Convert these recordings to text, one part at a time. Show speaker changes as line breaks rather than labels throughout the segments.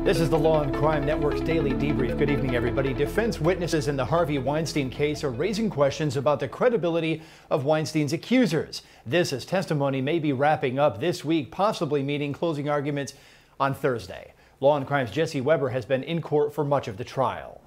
This is the Law and Crime Network's Daily Debrief. Good evening, everybody. Defense witnesses in the Harvey Weinstein case are raising questions about the credibility of Weinstein's accusers. This as testimony may be wrapping up this week, possibly meeting closing arguments on Thursday. Law and Crime's Jesse Weber has been in court for much of the trial.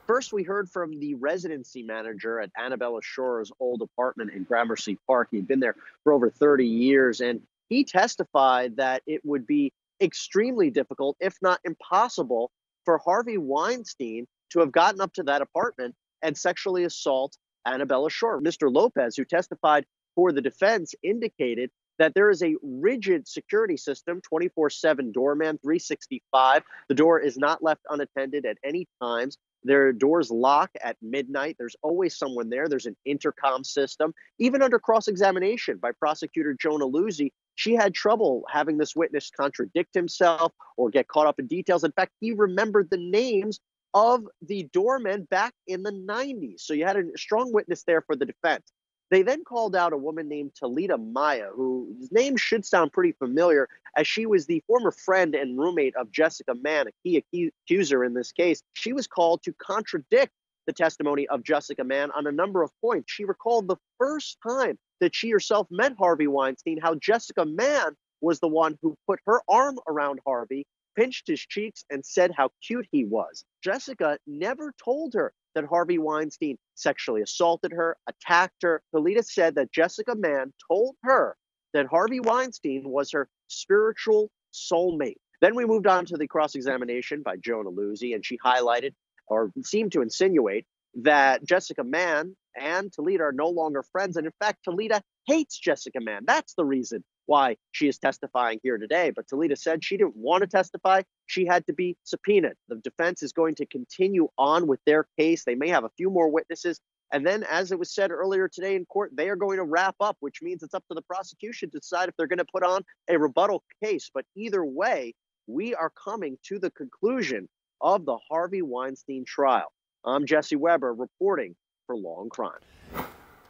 First, we heard from the residency manager at Annabella Shore's old apartment in Gramercy Park. He'd been there for over 30 years, and he testified that it would be extremely difficult, if not impossible, for Harvey Weinstein to have gotten up to that apartment and sexually assault Annabella Shore. Mr. Lopez, who testified for the defense, indicated that there is a rigid security system, 24/7 doorman, 365. The door is not left unattended at any times. Their doors lock at midnight. There's always someone there. There's an intercom system. Even under cross-examination by prosecutor Jonah Luzzi, she had trouble having this witness contradict himself or get caught up in details. In fact, he remembered the names of the doormen back in the 90s. So you had a strong witness there for the defense. They then called out a woman named Talita Maya, whose name should sound pretty familiar, as she was the former friend and roommate of Jessica Mann, a key accuser in this case. She was called to contradict the testimony of Jessica Mann on a number of points. She recalled the first time that she herself met Harvey Weinstein, how Jessica Mann was the one who put her arm around Harvey, pinched his cheeks, and said how cute he was. Jessica never told her that Harvey Weinstein sexually assaulted her, attacked her. Talita said that Jessica Mann told her that Harvey Weinstein was her spiritual soulmate. Then we moved on to the cross-examination by Jonah Luzzi, and she highlighted or seemed to insinuate that Jessica Mann and Talita are no longer friends. And in fact, Talita hates Jessica Mann. That's the reason why she is testifying here today. But Talita said she didn't want to testify. She had to be subpoenaed. The defense is going to continue on with their case. They may have a few more witnesses. And then, as it was said earlier today in court, they are going to wrap up, which means it's up to the prosecution to decide if they're going to put on a rebuttal case. But either way, we are coming to the conclusion of the Harvey Weinstein trial. I'm Jesse Weber reporting for Law and Crime.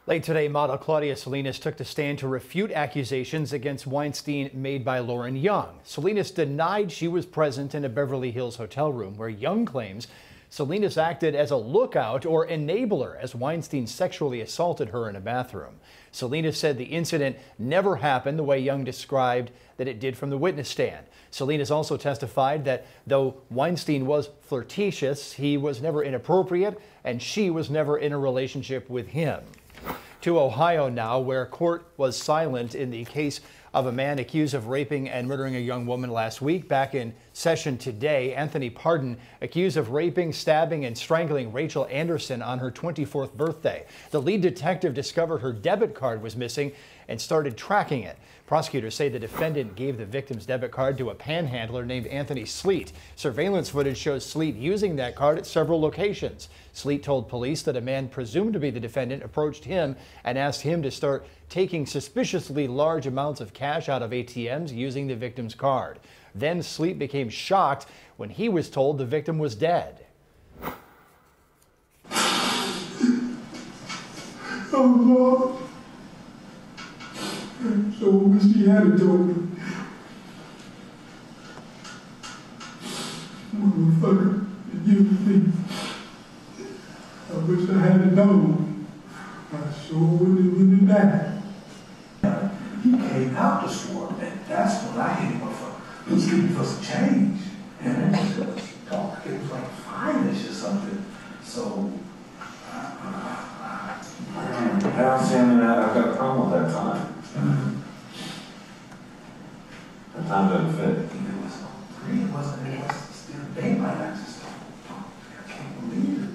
Late today, model Claudia Salinas took the stand to refute accusations against Weinstein made by Lauren Young. Salinas denied she was present in a Beverly Hills hotel room where Young claims Salinas acted as a lookout or enabler as Weinstein sexually assaulted her in a bathroom. Salinas said the incident never happened the way Young described that it did from the witness stand. Salinas also testified that though Weinstein was flirtatious, he was never inappropriate and she was never in a relationship with him. To Ohio now, where court was silent in the case of a man accused of raping and murdering a young woman last week. Back in session today, Anthony Pardo accused of raping, stabbing, and strangling Rachel Anderson on her 24th birthday. The lead detective discovered her debit card was missing and started tracking it. Prosecutors say the defendant gave the victim's debit card to a panhandler named Anthony Sleet. Surveillance footage shows Sleet using that card at several locations. Sleet told police that a man presumed to be the defendant approached him and asked him to start taking suspiciously large amounts of cash out of ATMs using the victim's card. Then Sleet became shocked when he was told the victim was dead.
Oh, Lord. So I wish he had told me. Motherfucker, you think. I wish I had known. I sure wouldn't have died.
He came out the swore, and that's what I hit him up for. He was looking for some change. And it was dark. It was like 5-ish or something. So,
I don't see any I've got a problem with that time. The time doesn't fit.
It was 3, it was still daylight. I can't believe it.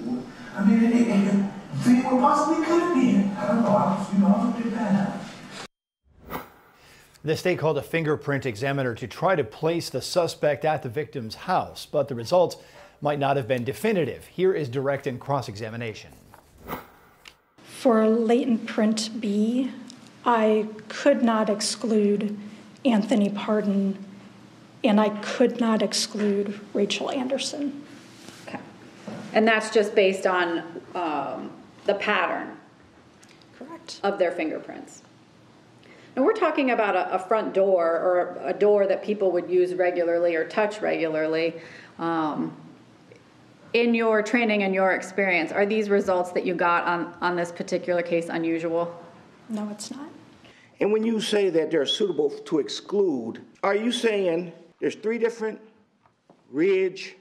I mean, it very well possibly could have been. I don't know. I was a bit bad.
The state called a fingerprint examiner to try to place the suspect at the victim's house, but the results might not have been definitive. Here is direct and cross-examination.
For latent print B, I could not exclude Anthony Pardo, and I could not exclude Rachel Anderson.
Okay. And that's just based on the pattern
Correct.
of their fingerprints. And we're talking about a front door or a door that people would use regularly or touch regularly. In your training and your experience, are these results that you got on this particular case unusual?
No, it's not.
And when you say that they're suitable to exclude, are you saying there's 3 different ridge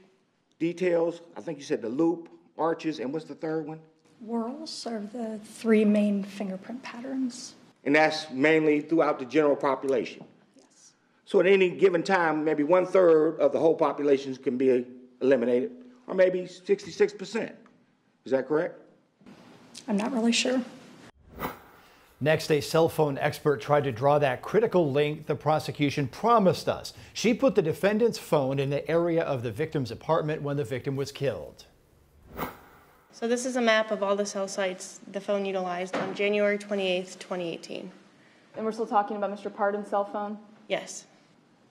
details? I think you said the loop, arches, and what's the third one?
Whorls are the 3 main fingerprint patterns.
And that's mainly throughout the general population?
Yes.
So at any given time, maybe 1/3 of the whole population can be eliminated, or maybe 66%. Is that correct?
I'm not really sure.
Next, a cell phone expert tried to draw that critical link the prosecution promised us. She put the defendant's phone in the area of the victim's apartment when the victim was killed.
So this is a map of all the cell sites the phone utilized on January 28th, 2018.
And we're still talking about Mr. Pardo's cell phone?
Yes.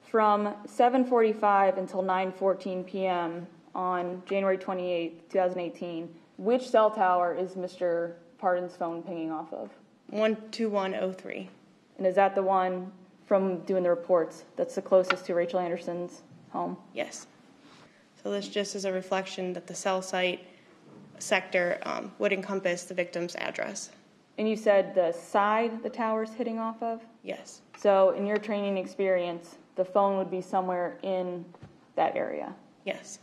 From 7:45 until 9:14 p.m. on January 28th, 2018, which cell tower is Mr. Pardo's phone pinging off of?
12103.
And is that the one from doing the reports that's the closest to Rachel Anderson's home?
Yes. So this just is a reflection that the cell site sector would encompass the victim's address.
And you said the side the tower's hitting off of?
Yes.
So in your training experience, the phone would be somewhere in that area?
Yes.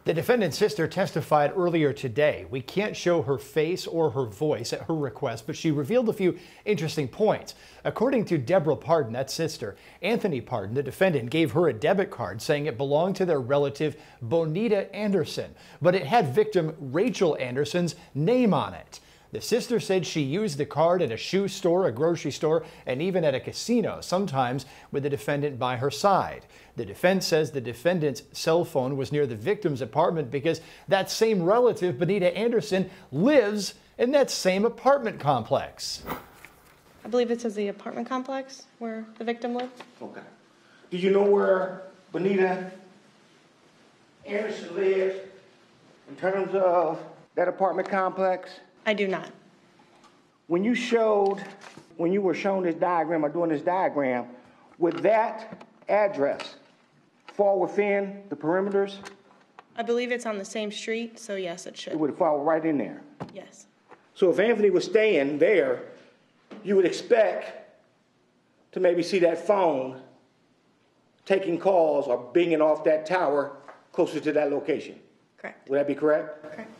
The defendant's sister testified earlier today. We can't show her face or her voice at her request, but she revealed a few interesting points. According to Deborah Pardo, that sister, Anthony Pardo, the defendant, gave her a debit card saying it belonged to their relative Bonita Anderson, but it had victim Rachel Anderson's name on it. The sister said she used the card at a shoe store, a grocery store, and even at a casino, sometimes with the defendant by her side. The defense says the defendant's cell phone was near the victim's apartment because that same relative, Bonita Anderson, lives in that same apartment complex.
I believe it says the apartment complex where the victim lived.
Okay. Do you know where Bonita Anderson lives in terms of that apartment complex?
I do not.
When you were shown this diagram or doing this diagram, would that address fall within the perimeters?
I believe it's on the same street, so yes, it
It
should.
would fall right in there.
Yes.
So if Anthony was staying there, you would expect to maybe see that phone taking calls or binging off that tower closer to that location.
Correct.
Would that be correct?
Correct.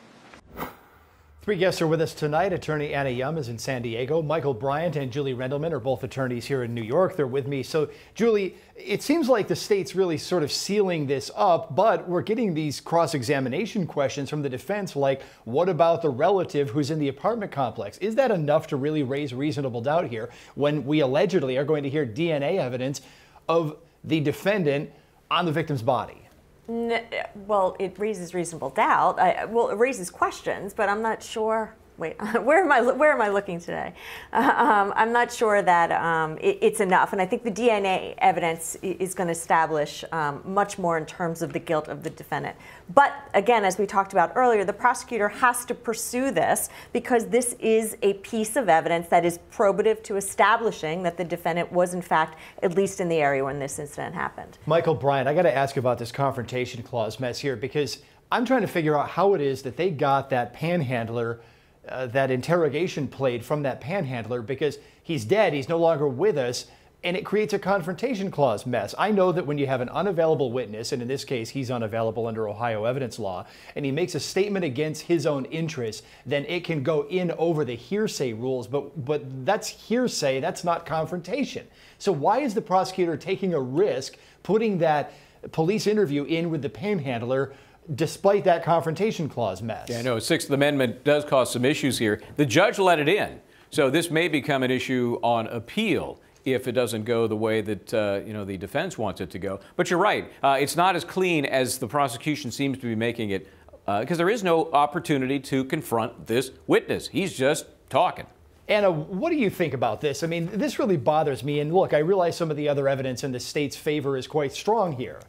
3 guests are with us tonight. Attorney Anna Yum is in San Diego. Michael Bryant and Julie Rendelman are both attorneys here in New York. They're with me. So, Julie, it seems like the state's really sort of sealing this up, but we're getting these cross-examination questions from the defense like, what about the relative who's in the apartment complex? Is that enough to really raise reasonable doubt here when we allegedly are going to hear DNA evidence of the defendant on the victim's body?
Well, it raises reasonable doubt. It raises questions, but I'm not sure. Wait, where am I looking today? I'm not sure that it's enough, and I think the DNA evidence is going to establish much more in terms of the guilt of the defendant. But again, as we talked about earlier, the prosecutor has to pursue this because this is a piece of evidence that is probative to establishing that the defendant was in fact at least in the area when this incident happened.
Michael Bryant, I got to ask about this confrontation clause mess here because I'm trying to figure out how it is that they got that panhandler that interrogation played from that panhandler because he's dead, he's no longer with us, and it creates a confrontation clause mess. I know that when you have an unavailable witness, and in this case he's unavailable under Ohio evidence law, and he makes a statement against his own interests, then it can go in over the hearsay rules, but that's hearsay, that's not confrontation. So why is the prosecutor taking a risk putting that police interview in with the panhandler despite that confrontation clause mess?
Yeah, I know. Sixth Amendment does cause some issues here. The judge let it in, so this may become an issue on appeal if it doesn't go the way that the defense wants it to go. But you're right. It's not as clean as the prosecution seems to be making it because there is no opportunity to confront this witness. He's just talking.
Anna, what do you think about this? I mean, this really bothers me. And look, I realize some of the other evidence in the state's favor is quite strong here.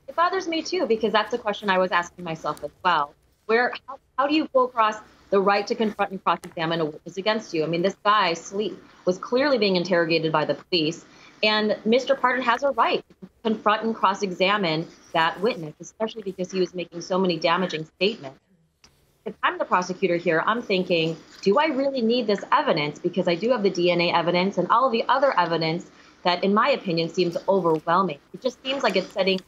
It bothers me too, because that's a question I was asking myself as well. How do you go across the right to confront and cross-examine a witness against you. I mean, this guy, Sleep, was clearly being interrogated by the police, and Mr. Pardo has a right to confront and cross-examine that witness, especially because he was making so many damaging statements. If I'm the prosecutor here, I'm thinking, do I really need this evidence? Because I do have the DNA evidence and all of the other evidence that, in my opinion, seems overwhelming. It just seems like it's setting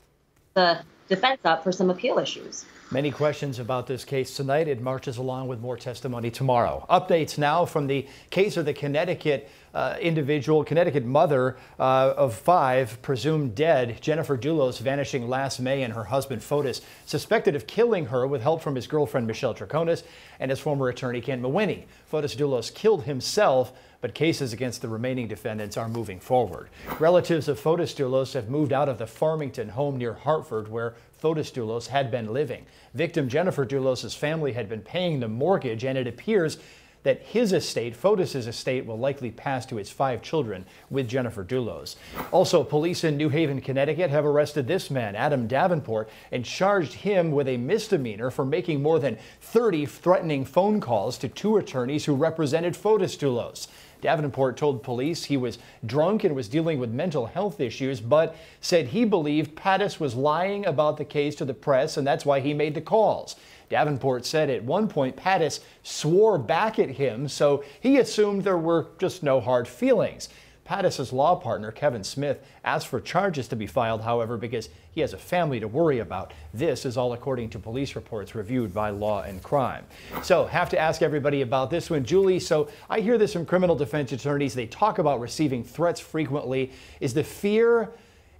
the defense up for some appeal issues.
Many questions about this case tonight. It marches along with more testimony tomorrow. Updates now from the case of the Connecticut Connecticut mother of 5 presumed dead, Jennifer Doelos, vanishing last May, and her husband Fotis suspected of killing her with help from his girlfriend Michelle Troconis and his former attorney Ken Mawhinney. Fotis Doelos killed himself, but cases against the remaining defendants are moving forward. Relatives of Fotis Doelos have moved out of the Farmington home near Hartford where Fotis Doelos had been living. Victim Jennifer Doelos' family had been paying the mortgage, and it appears that his estate, Fotis' estate, will likely pass to his 5 children with Jennifer Doelos. Also, police in New Haven, Connecticut have arrested this man, Adam Davenport, and charged him with a misdemeanor for making more than 30 threatening phone calls to 2 attorneys who represented Fotis Doelos. Davenport told police he was drunk and was dealing with mental health issues, but said he believed Pattis was lying about the case to the press, and that's why he made the calls. Davenport said at one point Pattis swore back at him, so he assumed there were just no hard feelings. Pattis' law partner, Kevin Smith, asked for charges to be filed, however, because he has a family to worry about. This is all according to police reports reviewed by Law&Crime. So, have to ask everybody about this one. Julie, so I hear this from criminal defense attorneys. They talk about receiving threats frequently. Is the fear,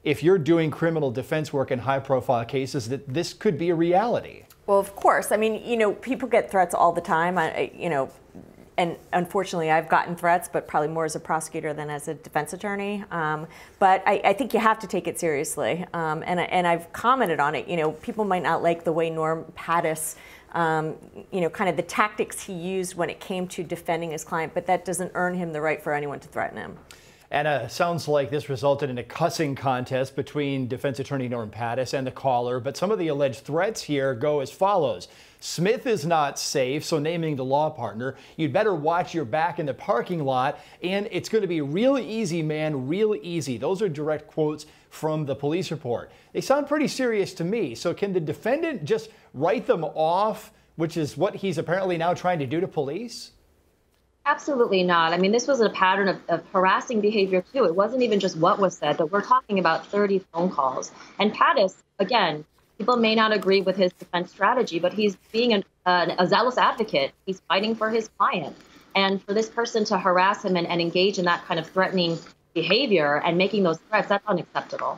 if you're doing criminal defense work in high-profile cases, that this could be a reality?
Well, of course. I mean, people get threats all the time. And unfortunately, I've gotten threats, but probably more as a prosecutor than as a defense attorney. But I think you have to take it seriously. And I've commented on it. People might not like the way Norm Pattis, kind of the tactics he used when it came to defending his client, but that doesn't earn him the right for anyone to threaten him.
Anna, sounds like this resulted in a cussing contest between defense attorney Norm Pattis and the caller, but some of the alleged threats here go as follows. Smith is not safe, so naming the law partner, you'd better watch your back in the parking lot, and it's going to be real easy, man, real easy. Those are direct quotes from the police report. They sound pretty serious to me, so can the defendant just write them off, which is what he's apparently now trying to do to police?
Absolutely not. I mean, this was a pattern of harassing behavior, too. It wasn't even just what was said, but we're talking about 30 phone calls. And Pattis, again, people may not agree with his defense strategy, but he's being a zealous advocate. He's fighting for his client. And for this person to harass him and engage in that kind of threatening behavior and making those threats, that's unacceptable.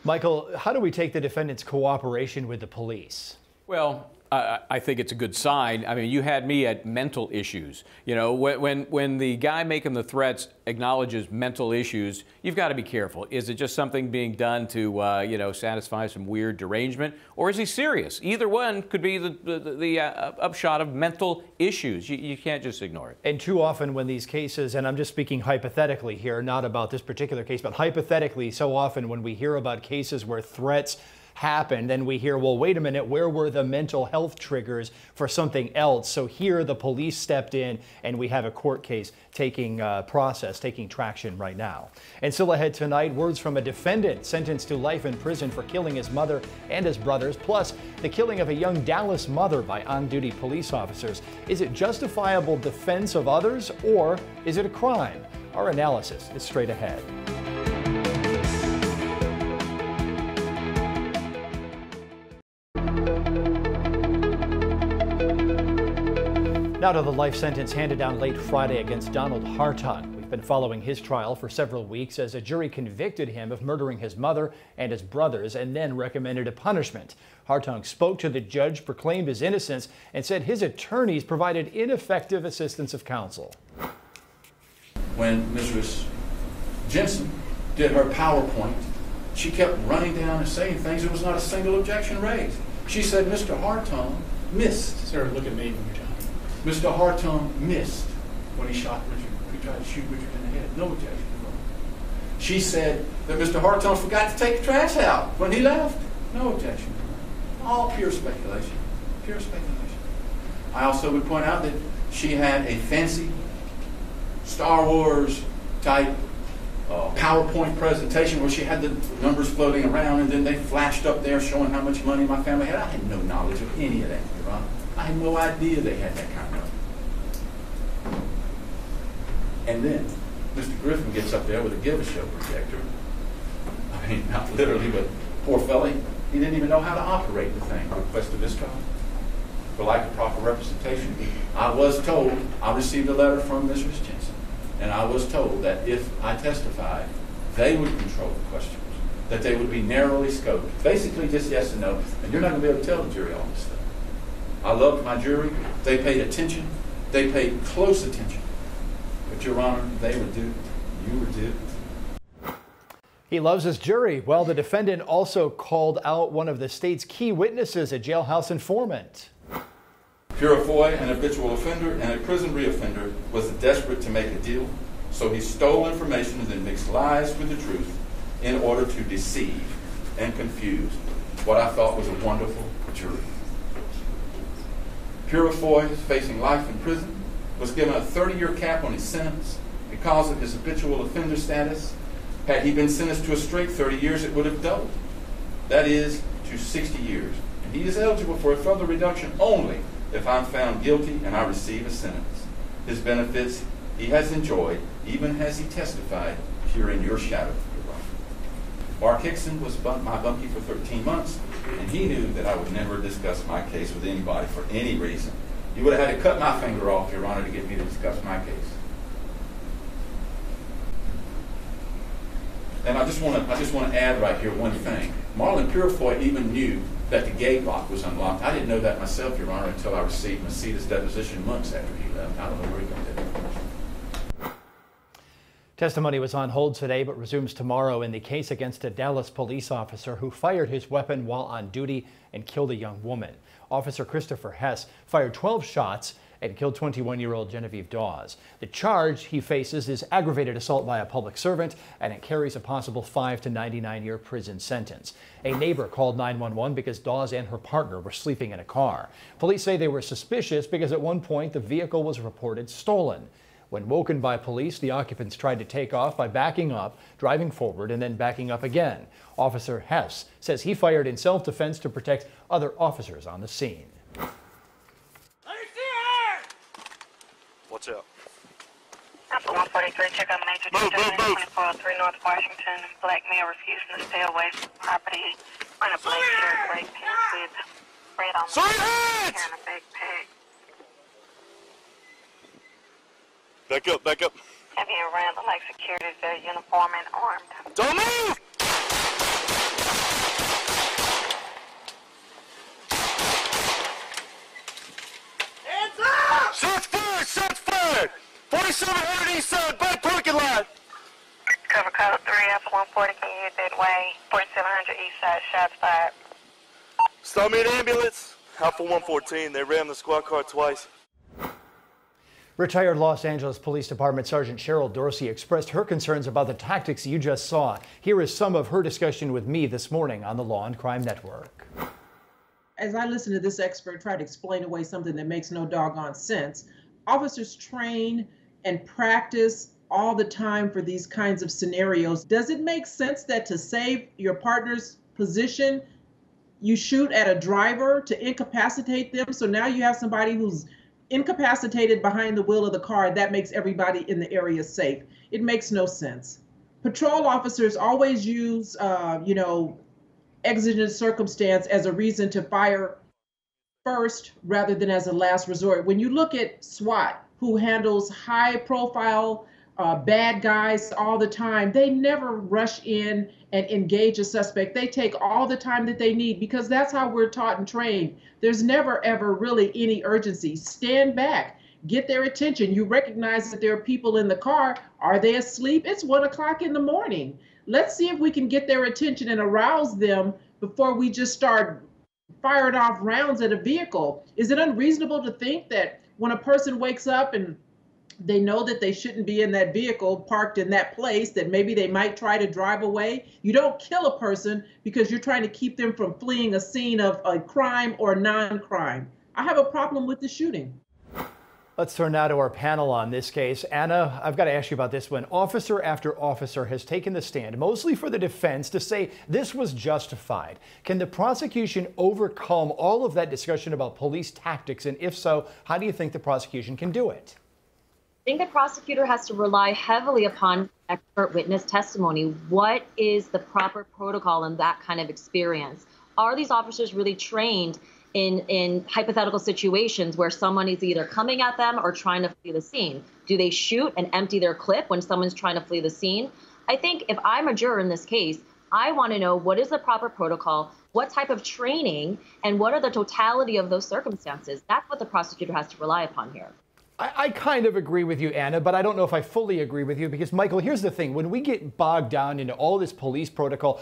Michael, how do we take the defendant's cooperation with the police?
Well, I think it's a good sign. I mean, you had me at mental issues. When the guy making the threats acknowledges mental issues, you've got to be careful. Is it just something being done to, satisfy some weird derangement, or is he serious? Either one could be the upshot of mental issues. You can't just ignore it.
And too often when these cases, and I'm just speaking hypothetically here, not about this particular case, but hypothetically, so often when we hear about cases where threats happened, then we hear, well, wait a minute, where were the mental health triggers for something else? So here the police stepped in and we have a court case taking traction right now. And still ahead tonight, words from a defendant sentenced to life in prison for killing his mother and his brothers, plus the killing of a young Dallas mother by on-duty police officers. Is it justifiable defense of others, or is it a crime? Our analysis is straight ahead. Now to the life sentence handed down late Friday against Donald Hartung. We've been following his trial for several weeks as a jury convicted him of murdering his mother and his brothers and then recommended a punishment. Hartung spoke to the judge, proclaimed his innocence, and said his attorneys provided ineffective assistance of counsel.
When Mrs. Jensen did her PowerPoint, she kept running down and saying things. There was not a single objection raised. She said Mr. Hartung missed.
Sir, look at me when you're talking.
Mr. Hartung missed when he shot Richard. He tried to shoot Richard in the head. No objection. She said that Mr. Hartung forgot to take the trash out when he left. No objection. All pure speculation. Pure speculation. I also would point out that she had a fancy Star Wars type PowerPoint presentation where she had the numbers floating around, and then they flashed up there showing how much money my family had. I had no knowledge of any of that, Your Honor. I had no idea they had that kind of money. And then Mr. Griffin gets up there with a give-a-show projector. I mean, not literally, but poor fella, he didn't even know how to operate the thing. Request of this trial. For lack of proper representation, I was told, I received a letter from Mrs. Jensen, and I was told that if I testified, they would control the questions, that they would be narrowly scoped, basically just yes and no, and you're not going to be able to tell the jury all this stuff. I loved my jury. They paid attention. They paid close attention. But, Your Honor, they were duped. You were duped.
He loves his jury. Well, the defendant also called out one of the state's key witnesses, a jailhouse informant.
Purifoy, an habitual offender and a prison reoffender, was desperate to make a deal, so he stole information and then mixed lies with the truth in order to deceive and confuse what I thought was a wonderful jury. Purifoy, facing life in prison, was given a 30-year cap on his sentence because of his habitual offender status. Had he been sentenced to a straight 30 years, it would have doubled. That is, to 60 years. And he is eligible for a further reduction only if I'm found guilty and I receive a sentence. His benefits he has enjoyed, even as he testified here in your shadow, Your Honor. Mark Hickson was my bunkie for 13 months, and he knew that I would never discuss my case with anybody for any reason. You would have had to cut my finger off, Your Honor, to get me to discuss my case. And I just want to add right here one thing. Marlon Purifoy even knew that the gate lock was unlocked. I didn't know that myself, Your Honor, until I received Maceda's deposition months after he left. I don't know where he got that.
Testimony was on hold today but resumes tomorrow in the case against a Dallas police officer who fired his weapon while on duty and killed a young woman. Officer Christopher Hess fired 12 shots and killed 21-year-old Genevieve Dawes. The charge he faces is aggravated assault by a public servant, and it carries a possible 5 to 99-year prison sentence. A neighbor called 911 because Dawes and her partner were sleeping in a car. Police say they were suspicious because at one point the vehicle was reported stolen. When woken by police, the occupants tried to take off by backing up, driving forward, and then backing up again. Officer Hess says he fired in self-defense to protect other officers on the scene.
What's up?
Alpha 143, check out Major 2403 North Washington. Black male refusing to stay away from property. On a black shirt, black pants with red on the and a backpack.
Back up, back up.
Have you around the like security, their uniform and armed?
Don't move!
Hands up!
Shots fired! Shots fired! 4700 east side, back parking lot.
Cover code 3, Alpha 140, can you head that way? 4700 east side, shots fired.
Stop me an ambulance. Alpha 114, they rammed the squad car twice.
Retired Los Angeles Police Department Sergeant Cheryl Dorsey expressed her concerns about the tactics you just saw. Here is some of her discussion with me this morning on the Law&Crime Network.
As I listen to this expert try to explain away something that makes no doggone sense, officers train and practice all the time for these kinds of scenarios. Does it make sense that to save your partner's position, you shoot at a driver to incapacitate them? So now you have somebody who's incapacitated behind the wheel of the car. That makes everybody in the area safe. It makes no sense. Patrol officers always use, exigent circumstance as a reason to fire first rather than as a last resort. When you look at SWAT, who handles high profile bad guys all the time, they never rush in and engage a suspect. They take all the time that they need because that's how we're taught and trained. There's never, ever really any urgency. Stand back, get their attention. You recognize that there are people in the car. Are they asleep? It's 1 o'clock in the morning. Let's see if we can get their attention and arouse them before we just start firing off rounds at a vehicle. Is it unreasonable to think that when a person wakes up and they know that they shouldn't be in that vehicle parked in that place, that maybe they might try to drive away? You don't kill a person because you're trying to keep them from fleeing a scene of a crime or non-crime. I have a problem with the shooting.
Let's turn now to our panel on this case. Anna, I've got to ask you about this one. Officer after officer has taken the stand, mostly for the defense, to say this was justified. Can the prosecution overcome all of that discussion about police tactics? And if so, how do you think the prosecution can do it?
I think the prosecutor has to rely heavily upon expert witness testimony. What is the proper protocol in that kind of experience? Are these officers really trained in hypothetical situations where someone is either coming at them or trying to flee the scene? Do they shoot and empty their clip when someone's trying to flee the scene? I think if I'm a juror in this case, I want to know what is the proper protocol, what type of training, and what are the totality of those circumstances. That's what the prosecutor has to rely upon here.
I kind of agree with you, Anna, but I don't know if I fully agree with you because, Michael, here's the thing. When we get bogged down into all this police protocol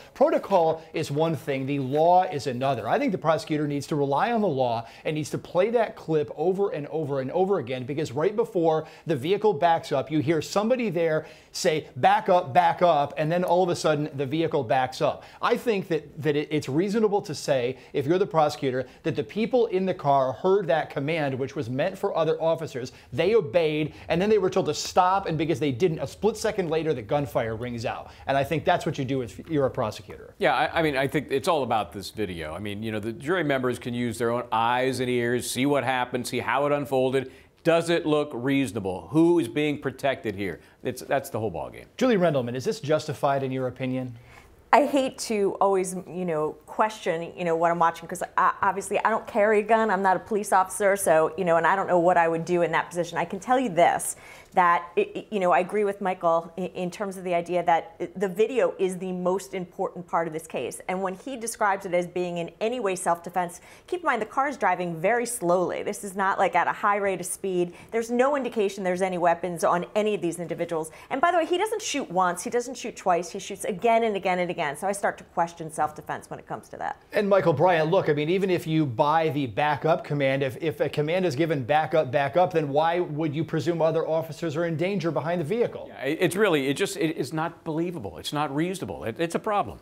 is one thing. The law is another. I think the prosecutor needs to rely on the law and needs to play that clip over and over and over again, because right before the vehicle backs up, you hear somebody there say, back up, and then all of a sudden the vehicle backs up. I think that it's reasonable to say, if you're the prosecutor, that the people in the car heard that command, which was meant for other officers. They obeyed, and then they were told to stop, and because they didn't, a split second later, the gunfire rings out. And I think that's what you do if you're a prosecutor.
Yeah, I mean, I think it's all about this video. I mean, you know, the jury members can use their own eyes and ears, see what happened, see how it unfolded. Does it look reasonable? Who is being protected here? That's the whole ballgame.
Julie Rendelman, is this justified in your opinion?
I hate to always, question, what I'm watching, because obviously I don't carry a gun. I'm not a police officer, so, and I don't know what I would do in that position. I can tell you this, that, I agree with Michael in terms of the idea that the video is the most important part of this case. And when he describes it as being in any way self-defense, keep in mind the car is driving very slowly. This is not like at a high rate of speed. There's no indication there's any weapons on any of these individuals. And by the way, he doesn't shoot once, he doesn't shoot twice, he shoots again and again and again. So I start to question self-defense when it comes to that.
And Michael Bryant, look, I mean, even if you buy the backup command, if a command is given back up, then why would you presume other officers are in danger behind the vehicle?
Yeah, it's really, it is not believable. It's not reasonable. It's a problem.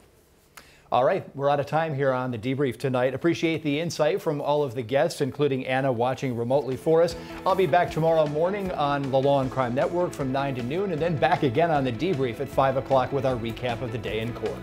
All right, we're out of time here on The Debrief tonight. Appreciate the insight from all of the guests, including Anna watching remotely for us. I'll be back tomorrow morning on the Law and Crime Network from 9 to noon, and then back again on The Debrief at 5 o'clock with our recap of the day in court.